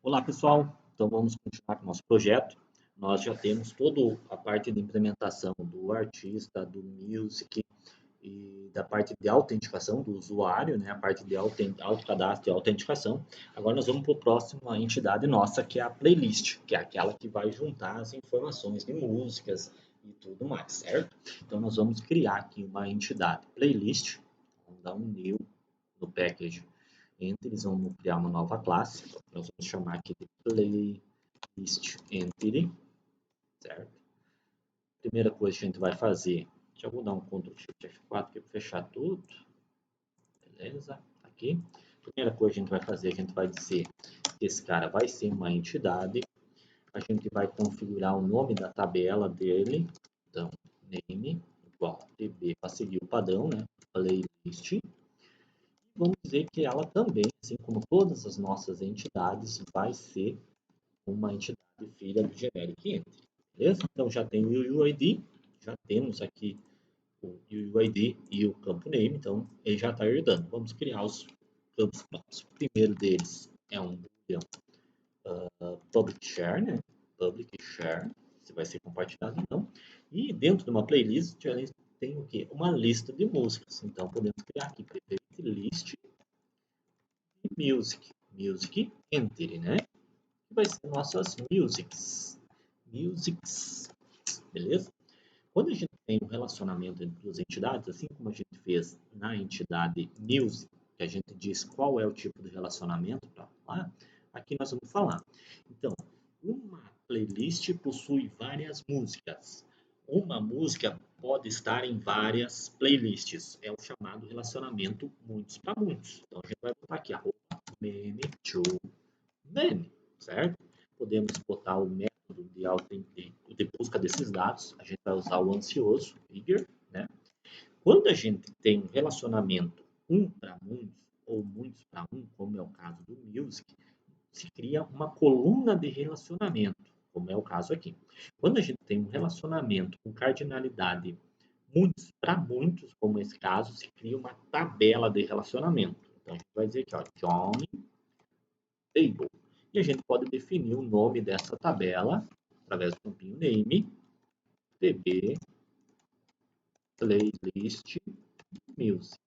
Olá pessoal, então vamos continuar com o nosso projeto. Nós já temos toda a parte de implementação do artista, do music e da parte de autenticação do usuário, né? A parte de autocadastro e autenticação. Agora nós vamos para a próxima entidade nossa, que é a playlist, que é aquela que vai juntar as informações de músicas e tudo mais, certo? Então nós vamos criar aqui uma entidade playlist, vamos dar um new no package. Entre eles vamos criar uma nova classe, nós vamos chamar aqui de playlist entity, certo? Primeira coisa que a gente vai fazer, deixa eu dar um Ctrl Shift F4 aqui para fechar tudo, beleza? Aqui. Primeira coisa que a gente vai fazer, a gente vai dizer que esse cara vai ser uma entidade, a gente vai configurar o nome da tabela dele, então name igual tb para seguir o padrão, né? Playlist. Vamos dizer que ela também, assim como todas as nossas entidades, vai ser uma entidade filha do generic entry, beleza? Então já tem o UID, já temos aqui o UID e o campo name, então ele já está herdando. Vamos criar os campos próprios. O primeiro deles é um boolean public share, né? Public share, se vai ser compartilhado ou não. E dentro de uma playlist a gente tem o quê? Uma lista de músicas. Então podemos criar aqui prefere list music entity, né? Que vai ser nossas musics, beleza? Quando a gente tem um relacionamento entre duas entidades, assim como a gente fez na entidade music, que a gente diz qual é o tipo de relacionamento para falar, aqui nós vamos falar. Então, uma playlist possui várias músicas. Uma música pode estar em várias playlists. É o chamado relacionamento muitos para muitos. Então, a gente vai botar aqui, many to many, certo? Podemos botar o método de busca desses dados. A gente vai usar o ansioso, figure, né? Quando a gente tem um relacionamento um para muitos ou muitos para um, como é o caso do music, se cria uma coluna de relacionamento, como é o caso aqui. Quando a gente tem um relacionamento com cardinalidade muitos para muitos, como esse caso, se cria uma tabela de relacionamento. Então a gente vai dizer aqui, ó, join table. E a gente pode definir o nome dessa tabela através do campinho name, tb, playlist, music,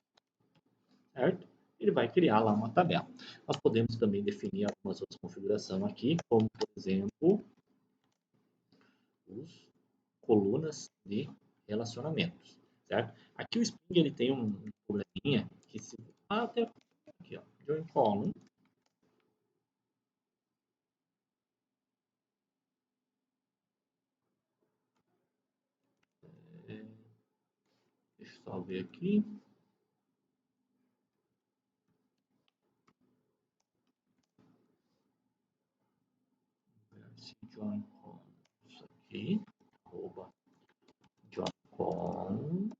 certo? Ele vai criar lá uma tabela. Nós podemos também definir algumas outras configurações aqui, como, por exemplo, os colunas de relacionamentos, certo? Aqui o Spring ele tem um probleminha que se... até aqui, ó, join column. Deixa eu só ver aqui. Join column. Isso aqui. Arroba join column.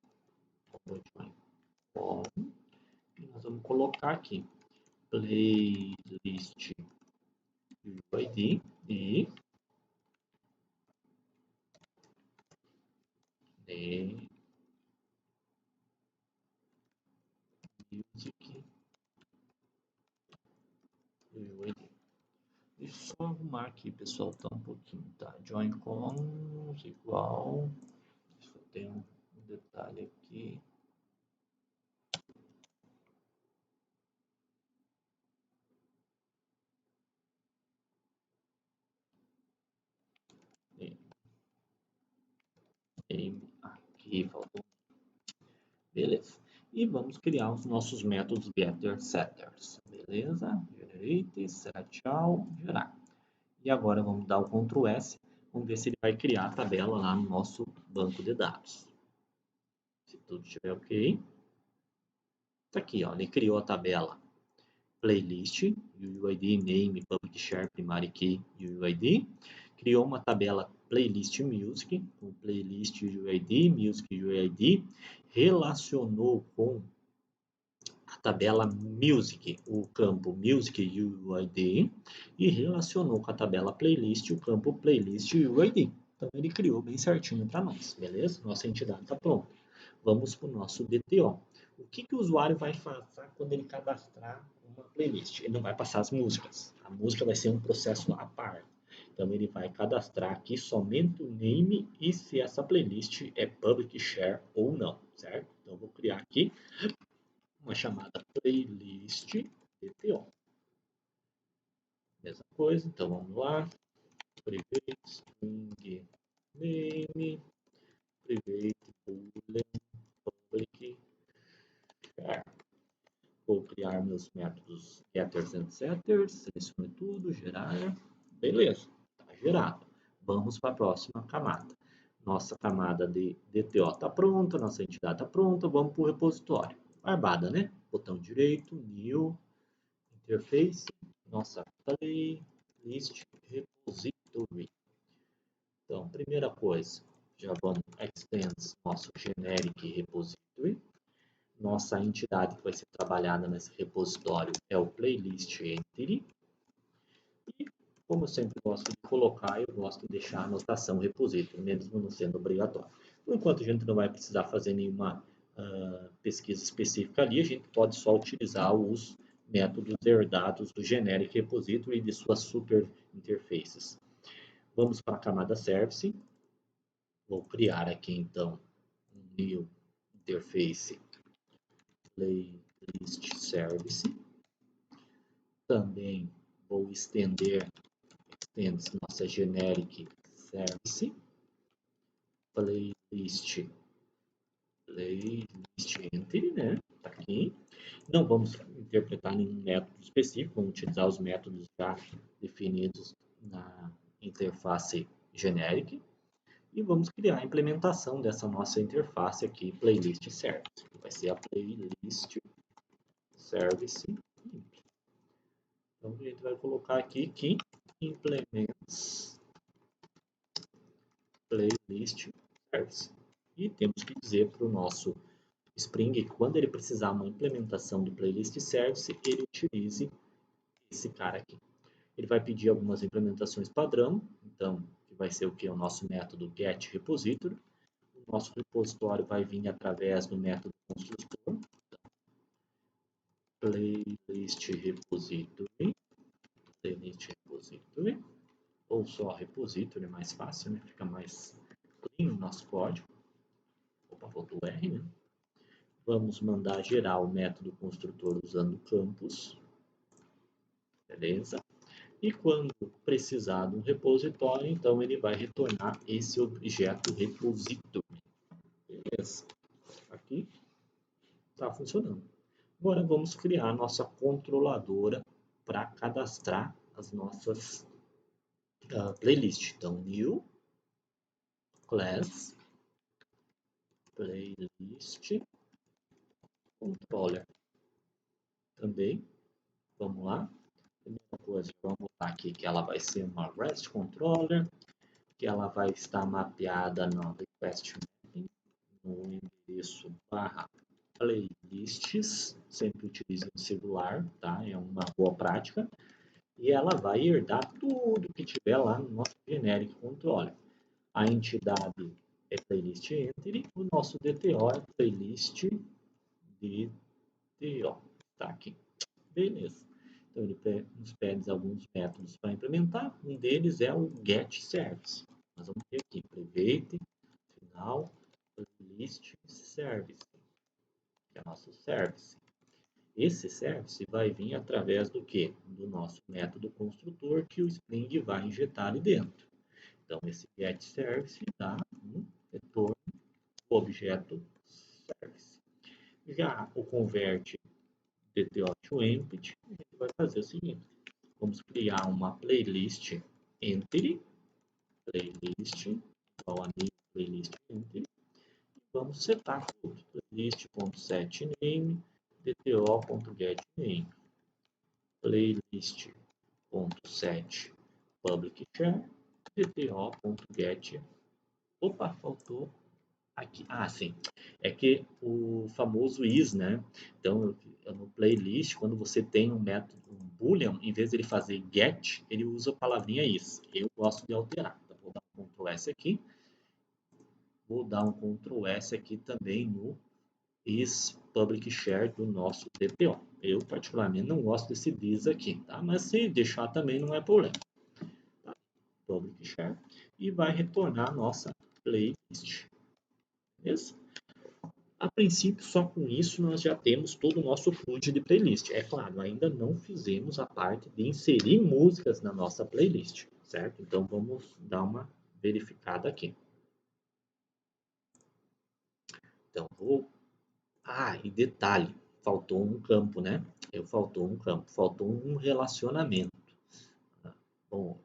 E nós vamos colocar aqui playlist UID e music UID. Deixa eu só arrumar aqui, pessoal, tá um pouquinho, tá? Join columns igual. Só tem um detalhe aqui. Aqui faltou. Beleza. E vamos criar os nossos métodos getter setters. Beleza? Generate, set all, gerar. E agora vamos dar o Ctrl S. Vamos ver se ele vai criar a tabela lá no nosso banco de dados. Se tudo estiver ok. Está aqui, ó, ele criou a tabela playlist, UID, name, public share, primary key, UID. Criou uma tabela playlist music, com playlist UID, music UID. Relacionou com a tabela music, o campo music UID. E relacionou com a tabela playlist, o campo playlist UID. Então ele criou bem certinho para nós, beleza? Nossa entidade está pronta. Vamos para o nosso DTO. O que o usuário vai fazer quando ele cadastrar uma playlist. Ele não vai passar as músicas. A música vai ser um processo à parte. Então ele vai cadastrar aqui somente o name e se essa playlist é public share ou não, certo? Então eu vou criar aqui uma chamada playlist DTO. Mesma coisa, então vamos lá. Private string name, private boolean public share. Vou criar meus métodos getters and setters, selecione tudo, gerar, beleza, está gerado. Vamos para a próxima camada. Nossa camada de DTO está pronta, nossa entidade está pronta, vamos para o repositório. Barbada, né? Botão direito, new, interface, nossa playlist repository. Então, primeira coisa, já vamos extend nosso generic repository. Nossa entidade que vai ser trabalhada nesse repositório é o playlist entity. E, como eu sempre gosto de colocar, eu gosto de deixar a anotação repository, mesmo não sendo obrigatório. Por enquanto, a gente não vai precisar fazer nenhuma pesquisa específica ali, a gente pode só utilizar os métodos herdados do generic repository e de suas super interfaces. Vamos para a camada service. Vou criar aqui, então, um new interface playlist service. Também vou estender nossa generic service playlist entity, né? Tá aqui. Não vamos interpretar nenhum método específico, vamos utilizar os métodos já definidos na interface generic. E vamos criar a implementação dessa nossa interface aqui, playlist service. Vai ser a playlist service. Então a gente vai colocar aqui que implements playlist service. E temos que dizer para o nosso Spring que quando ele precisar uma implementação do playlist service, ele utilize esse cara aqui. Ele vai pedir algumas implementações padrão, então que vai ser o que? O nosso método getRepository. O nosso repositório vai vir através do método construtor, playlist repository, ou só repository, mais fácil, né? Fica mais clean o nosso código. Opa, faltou o R, né? Vamos mandar gerar o método construtor usando campus, beleza? E quando precisar de um repositório, então ele vai retornar esse objeto repository, beleza? Aqui está funcionando. Agora vamos criar a nossa controladora para cadastrar as nossas playlists. Então, new class playlist controller. Também, vamos lá. Primeira coisa, vamos botar aqui que ela vai ser uma REST controller, que ela vai estar mapeada no request mapping, no endereço barra playlists, sempre utilize em singular, tá? É uma boa prática. E ela vai herdar tudo que tiver lá no nosso generic controller. A entidade é playlist entity, o nosso DTO é playlist DTO. Tá aqui. Beleza. Então ele nos pede alguns métodos para implementar. Um deles é o getService. Nós vamos ter aqui private, final, playlist service, que é o nosso service. Esse service vai vir através do que? Do nosso método construtor que o Spring vai injetar ali dentro. Então, esse getService dá um retorno do objeto service. Já o convert DTO to empty, a gente vai fazer o seguinte. Vamos criar uma playlist entity, playlist igual a new playlist entity, e vamos setar tudo. Playlist.setName, dto.getName, playlist.set public share, dto.get. Opa, faltou aqui. Ah, sim. É que o famoso is, né? Então, no playlist, quando você tem um método, um boolean, em vez de ele fazer get, ele usa a palavrinha is. Eu gosto de alterar. Então, vou dar um Ctrl S aqui. Vou dar um Ctrl S aqui também no is public share do nosso DPO. Eu, particularmente, não gosto desse this aqui, tá? Mas se deixar também não é problema. Tá? Public share. E vai retornar a nossa playlist. Beleza? A princípio, só com isso nós já temos todo o nosso fluxo de playlist. É claro, ainda não fizemos a parte de inserir músicas na nossa playlist, certo? Então vamos dar uma verificada aqui. Então vou. Ah, e detalhe, faltou um campo, né? Faltou um campo, faltou um relacionamento. Bom.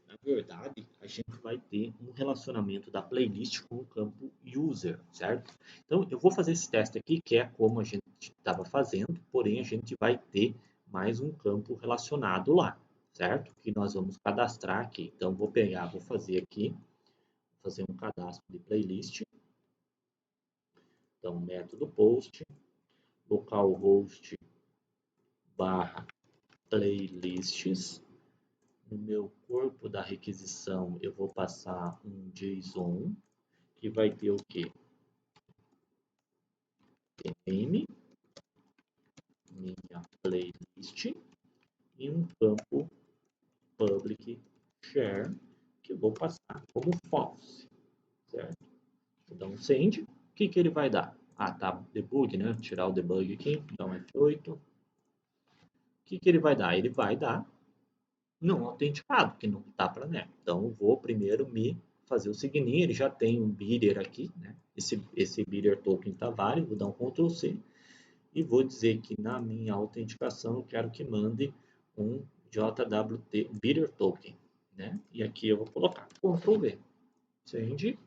Na verdade, a gente vai ter um relacionamento da playlist com o campo user, certo? Então, eu vou fazer esse teste aqui, que é como a gente estava fazendo, porém a gente vai ter mais um campo relacionado lá, certo? Que nós vamos cadastrar aqui. Então, vou pegar, vou fazer aqui, fazer um cadastro de playlist. Então, método post, localhost barra playlists. No meu corpo da requisição, eu vou passar um JSON, que vai ter o quê? Name, minha playlist, e um campo public share, que eu vou passar como false, certo? Vou dar um send. O que ele vai dar? Ah, tá, debug, né? Tirar o debug aqui, dar um F8. O que ele vai dar? Ele vai dar não autenticado, que não está para NET. Então, eu vou primeiro me fazer o seguinte, ele já tem um bidder aqui, né? Esse bidder token está válido, vou dar um Ctrl C e vou dizer que na minha autenticação eu quero que mande um JWT bidder token, né? E aqui eu vou colocar Ctrl V, send,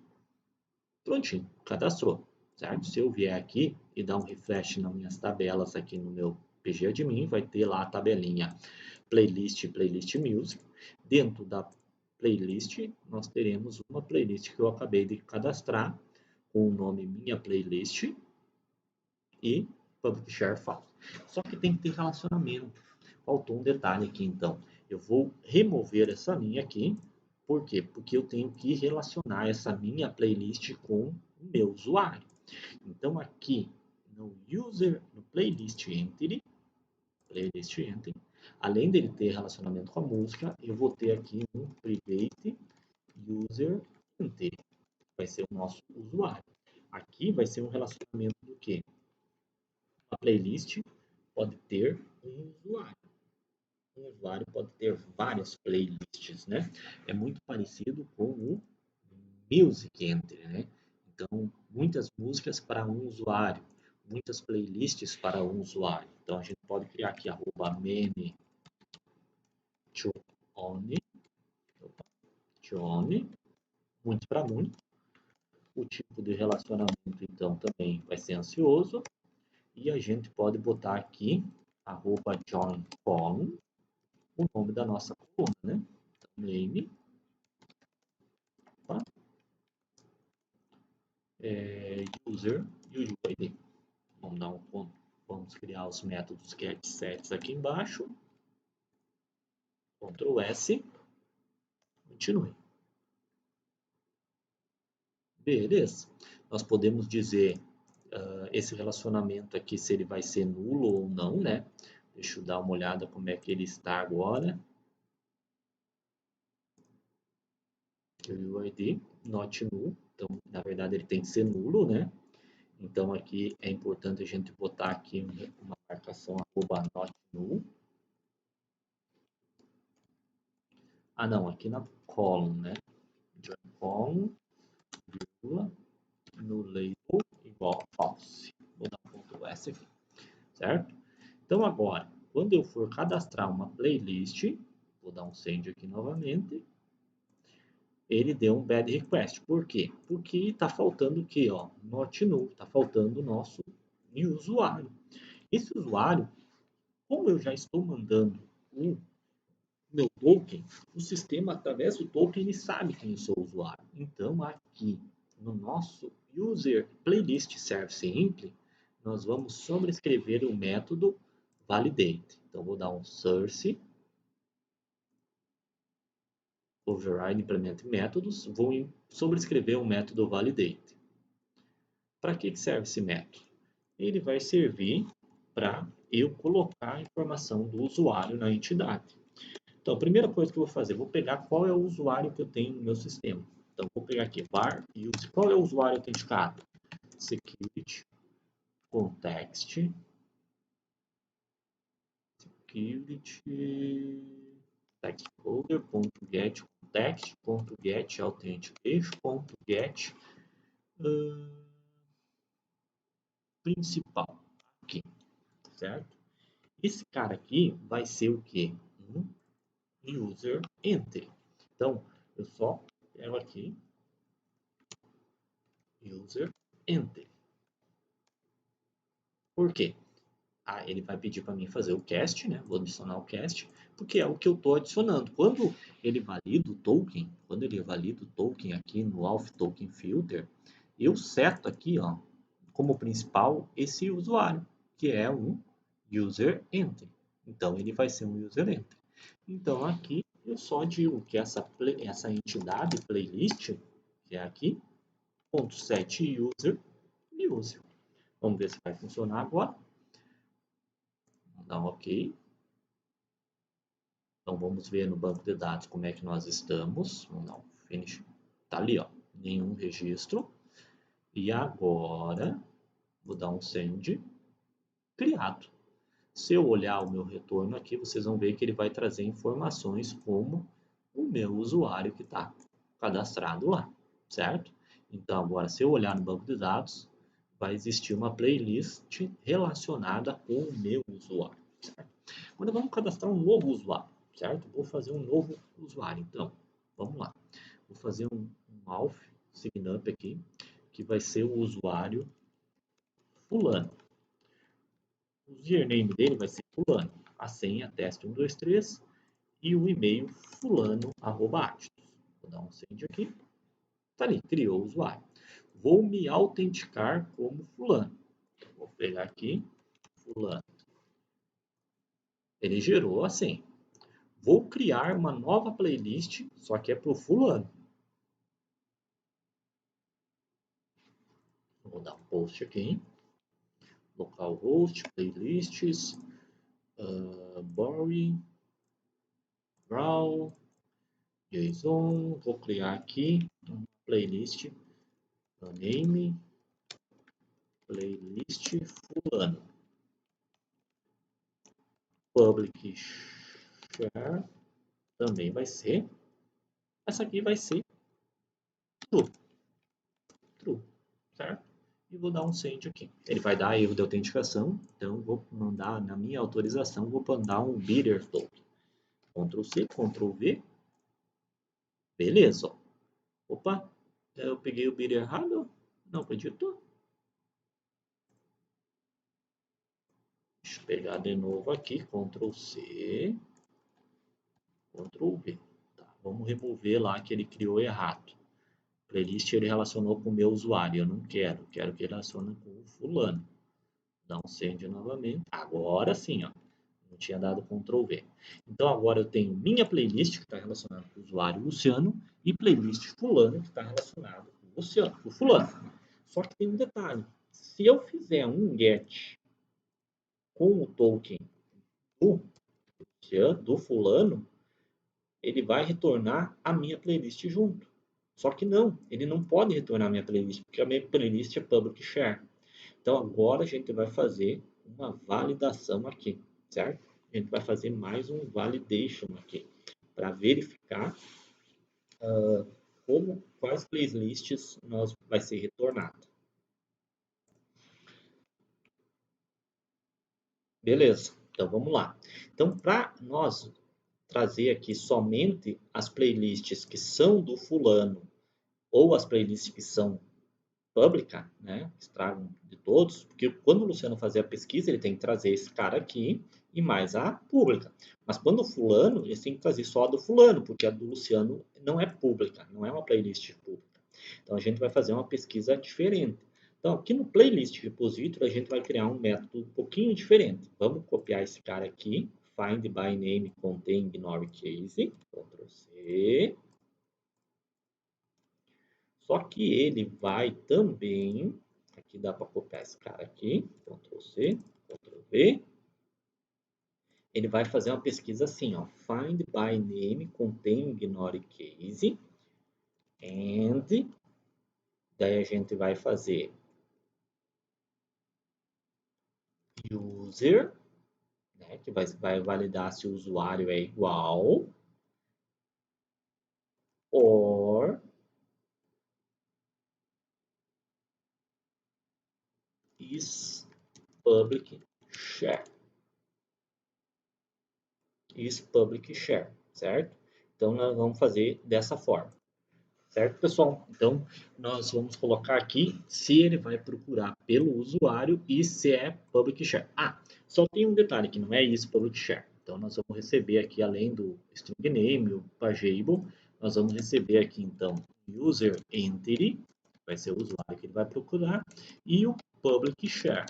prontinho, cadastrou, certo? Se eu vier aqui e dar um refresh nas minhas tabelas aqui no meu PG Admin, vai ter lá a tabelinha playlist music. Dentro da playlist, nós teremos uma playlist que eu acabei de cadastrar com o nome Minha Playlist e Public Share False. Só que tem que ter relacionamento. Faltou um detalhe aqui, então. Eu vou remover essa linha aqui. Por quê? Porque eu tenho que relacionar essa minha playlist com o meu usuário. Então, aqui no Playlist Entity, além dele ter relacionamento com a música, eu vou ter aqui um Private User Entity, vai ser o nosso usuário. Aqui vai ser um relacionamento do quê? A playlist pode ter um usuário. Um usuário pode ter várias playlists, né? É muito parecido com o Music Entry, né? Então, muitas músicas para um usuário, muitas playlists para um usuário. Então, a gente pode criar aqui @many to only, muito para muito. O tipo de relacionamento, então, também vai ser ansioso. E a gente pode botar aqui, @join column, o nome da nossa coluna, né? Então, name, tá? User e o UID. Vamos criar os métodos getSets aqui embaixo. Ctrl S. Continue. Beleza. Nós podemos dizer esse relacionamento aqui, se ele vai ser nulo ou não, né? Deixa eu dar uma olhada como é que ele está agora. UID, not null. Então, na verdade, ele tem que ser nulo, né? Então, aqui é importante a gente botar aqui uma marcação @not null. Ah, não, aqui na column, né? Join column, vírgula, no label igual a false. Vou dar um Ctrl S aqui, certo? Então, agora, quando eu for cadastrar uma playlist, vou dar um send aqui novamente, ele deu um bad request. Por quê? Porque está faltando o quê? Ó, not null, está faltando o nosso usuário. Esse usuário, como eu já estou mandando o meu token, o sistema, através do token, ele sabe quem eu sou o usuário. Então, aqui no nosso User Playlist Service Impl, nós vamos sobrescrever o método validate. Então, vou dar um source, override implement métodos, vou sobrescrever o método validate. Para que serve esse método? ele vai servir para eu colocar a informação do usuário na entidade. Então, a primeira coisa que eu vou fazer, vou pegar qual é o usuário que eu tenho no meu sistema. Então, vou pegar aqui, var use. Qual é o usuário autenticado? Security, context, security, text folder.get, context.get, authentication.get, principal, aqui, certo? Esse cara aqui vai ser o quê? Um user entry. Então, eu só pego aqui, user entry. Por quê? Ah, ele vai pedir para mim fazer o cast, né? Vou adicionar o cast, porque é o que eu estou adicionando. Quando ele valida o token, quando ele valida o token aqui no auth token filter, eu seto aqui, ó, como principal esse usuário, que é um user entry. Então ele vai ser um user entry. Então aqui eu só digo que essa entidade playlist, que é aqui, ponto set user. Vamos ver se vai funcionar agora. Vamos dar um OK. Então vamos ver no banco de dados como é que nós estamos. Vamos dar um finish. Tá ali, ó, nenhum registro. E agora vou dar um send criado. Se eu olhar o meu retorno aqui, vocês vão ver que ele vai trazer informações como o meu usuário que está cadastrado lá, certo? Então agora, se eu olhar no banco de dados, vai existir uma playlist relacionada com o meu usuário, certo? Agora vamos cadastrar um novo usuário, certo? Vou fazer um novo usuário, então, vamos lá. Vou fazer um auth sign up aqui, que vai ser o usuário fulano. O username dele vai ser fulano, a senha teste123 e o e-mail fulano@atos. Vou dar um send aqui. Tá ali, criou o usuário. Vou me autenticar como fulano. Vou pegar aqui, fulano. Ele gerou a senha. Vou criar uma nova playlist, só que é para o fulano. Vou dar um post aqui. Localhost, playlists, Boring, Brawl, JSON. Vou criar aqui uma playlist, name, playlist fulano. Public share também vai ser. Essa aqui vai ser true. True, certo? E vou dar um send aqui. Ele vai dar erro de autenticação, então vou mandar na minha autorização, vou mandar um bidder token. Ctrl C, Ctrl V. Beleza. Ó. Opa, eu peguei o bidder errado? Não acreditou? Deixa eu pegar de novo aqui, Ctrl C, Ctrl V. Tá, vamos remover lá que ele criou errado. Playlist ele relacionou com o meu usuário, eu não quero, quero que ele relacione com o fulano. Dá um send novamente. Agora sim, ó. Não tinha dado Ctrl V. Então agora eu tenho minha playlist que está relacionada com o usuário Luciano e playlist fulano que está relacionado com o Luciano, com o fulano. Só que tem um detalhe. Se eu fizer um get com o token do Luciano, do fulano, ele vai retornar a minha playlist junto. Só que não, ele não pode retornar a minha playlist, porque a minha playlist é public share. Então agora a gente vai fazer uma validação aqui, certo? A gente vai fazer mais um validation aqui, para verificar quais playlists vai ser retornado. Beleza, então vamos lá. Então, para nós trazer aqui somente as playlists que são do fulano ou as playlists que são pública, né? Estragam de todos, porque quando o Luciano fazer a pesquisa, ele tem que trazer esse cara aqui e mais a pública. Mas quando o fulano, ele tem que trazer só a do fulano, porque a do Luciano não é pública, não é uma playlist pública. Então a gente vai fazer uma pesquisa diferente. Então aqui no playlist repository a gente vai criar um método um pouquinho diferente. Vamos copiar esse cara aqui, find by name contain ignore case, Ctrl C. Só que ele vai também Aqui dá para copiar esse cara aqui, Ctrl C, Ctrl V. Ele vai fazer uma pesquisa assim, ó, find by name contain ignore case, and daí a gente vai fazer user, né, que vai validar se o usuário é igual, or is public share. Is public share, certo? Então, nós vamos fazer dessa forma. Certo, pessoal? Então, nós vamos colocar aqui se ele vai procurar pelo usuário e se é public share. Ah, só tem um detalhe que não é isso public share. Então, nós vamos receber aqui, além do string name, o pageable, nós vamos receber aqui, então, user entity, vai ser o usuário que ele vai procurar, e o public share.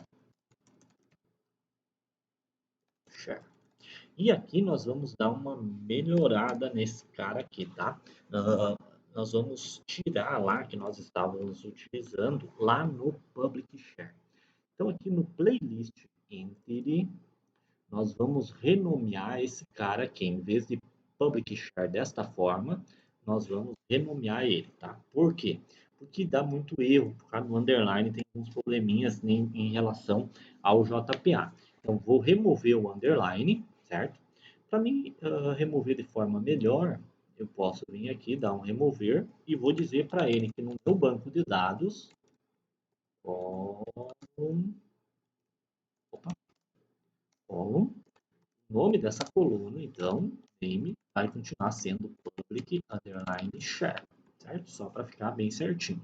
E aqui nós vamos dar uma melhorada nesse cara aqui, tá? Nós vamos tirar lá que nós estávamos utilizando lá no Public Share. Então aqui no Playlist Entity, nós vamos renomear esse cara aqui. Em vez de Public Share desta forma, nós vamos renomear ele, tá? Por quê? Porque dá muito erro, por causa do underline tem uns probleminhas em relação ao JPA. Então vou remover o underline, certo? Para mim remover de forma melhor, eu posso vir aqui, dar um remover e vou dizer para ele que no meu banco de dados, column, column, o nome dessa coluna, então, name, vai continuar sendo public underline share, certo? Só para ficar bem certinho.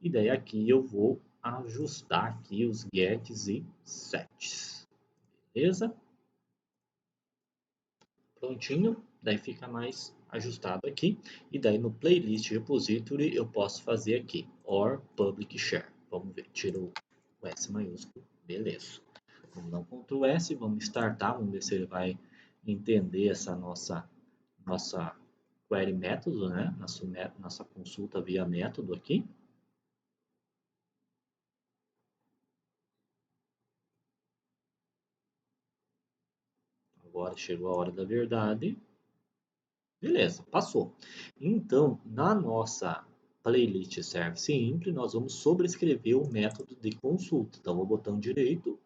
E daí aqui eu vou ajustar aqui os gets e sets, beleza? Prontinho, daí fica mais ajustado aqui. E daí no playlist repository eu posso fazer aqui, or public share. Vamos ver, tiro o S maiúsculo, beleza. Vamos dar um Ctrl S, vamos startar, vamos ver se ele vai entender essa nossa query método, né? Nossa consulta via método aqui. Agora chegou a hora da verdade. Beleza, passou. Então, na nossa playlist service impl, nós vamos sobrescrever o método de consulta. Então, o botão direito,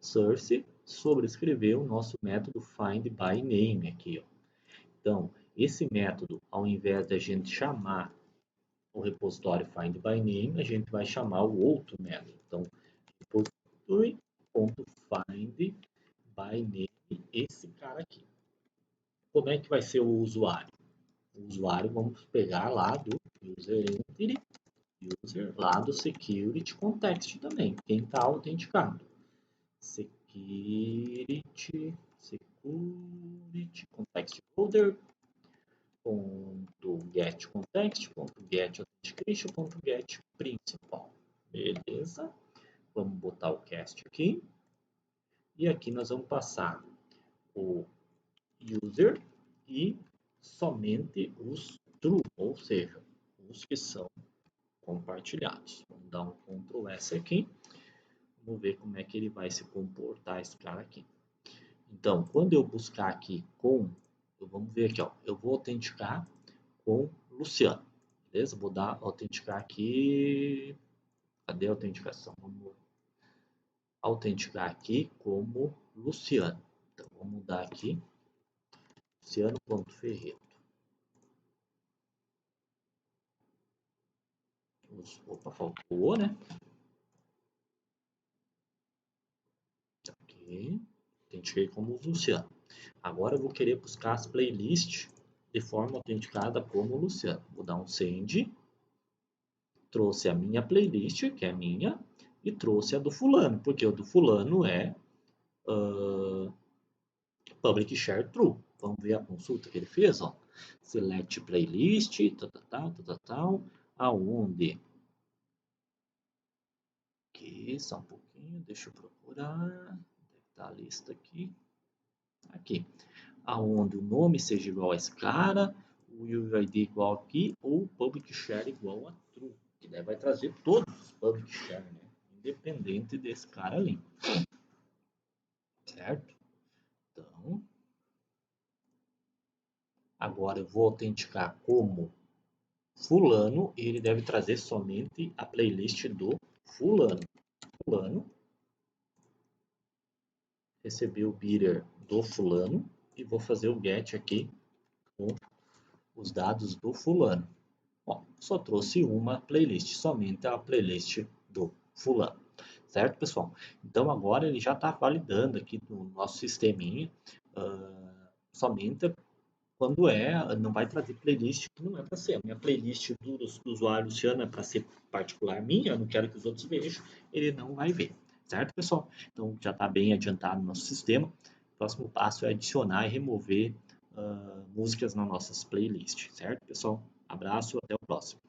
source, sobrescrever o nosso método find by name aqui. Ó. Então, esse método, ao invés de a gente chamar o repositório find by name, a gente vai chamar o outro método. Então, repository.find by name, esse cara aqui. Como é que vai ser o usuário? O usuário vamos pegar lá do user entity, user lá do security context também, quem está autenticado. Security context holder .get context, .get authentication, .get principal. Beleza? Vamos botar o cast aqui. E aqui nós vamos passar o user e somente os true, ou seja, os que são compartilhados. Vamos dar um Ctrl S aqui. Vamos ver como é que ele vai se comportar esse cara aqui. Então, quando eu buscar aqui vamos ver aqui, ó, eu vou autenticar com Luciano. Beleza? Vou dar autenticar aqui. Cadê a autenticação? Vamos autenticar aqui como Luciano. Então, vamos mudar aqui. Luciano.ferreira. Opa, faltou, né? Ok. Autentiquei como Luciano. Agora eu vou querer buscar as playlists de forma autenticada como Luciano. Vou dar um send. Trouxe a minha playlist, que é minha, e trouxe a do fulano, porque o do fulano é public share true. Vamos ver a consulta que ele fez, ó. Select playlist, tal, aonde? Aqui, só um pouquinho, deixa eu procurar. Onde está a lista aqui? Aqui. Aonde o nome seja igual a esse cara, o UID igual aqui, ou o public share igual a true. Que daí vai trazer todos os public share, né? independente desse cara ali, certo? Então, agora eu vou autenticar como fulano e ele deve trazer somente a playlist do fulano. Fulano recebeu o beater do fulano e vou fazer o get aqui com os dados do fulano. Bom, só trouxe uma playlist, somente a playlist do fulano. Certo, pessoal? Então agora ele já está validando aqui no nosso sisteminha, somente quando não vai trazer playlist que não é para ser. A minha playlist do usuário Luciano é para ser particular minha, eu não quero que os outros vejam, ele não vai ver. Certo, pessoal? Então já está bem adiantado no nosso sistema. O próximo passo é adicionar e remover músicas nas nossas playlists. Certo, pessoal? Abraço, até o próximo.